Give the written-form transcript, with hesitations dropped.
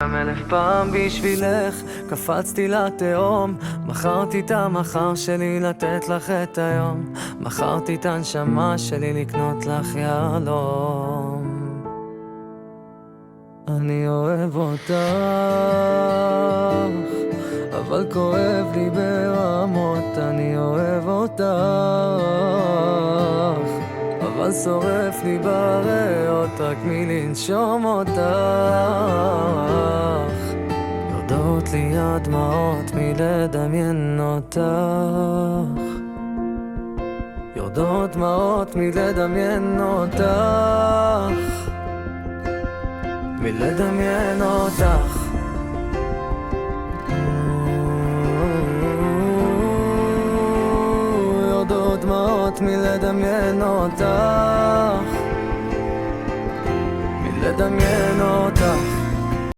אלף פעם בשבילך קפצתי לתהום, מכרתי את המחר שלי לתת לך את היום, מכרתי את הנשמה שלי לקנות לך יהלום. אני אוהב אותך, אבל כואב לי ברמות. אני אוהב אותך, אבל שורף לי בריאות רק מלנשום אותך. יורדות לי הדמעות מלדמיין אותך, יורדות דמעות מלדמיין אותך, מלדמיין אותך. יורדות דמעות מלדמיין אותך, מלדמיין אותך.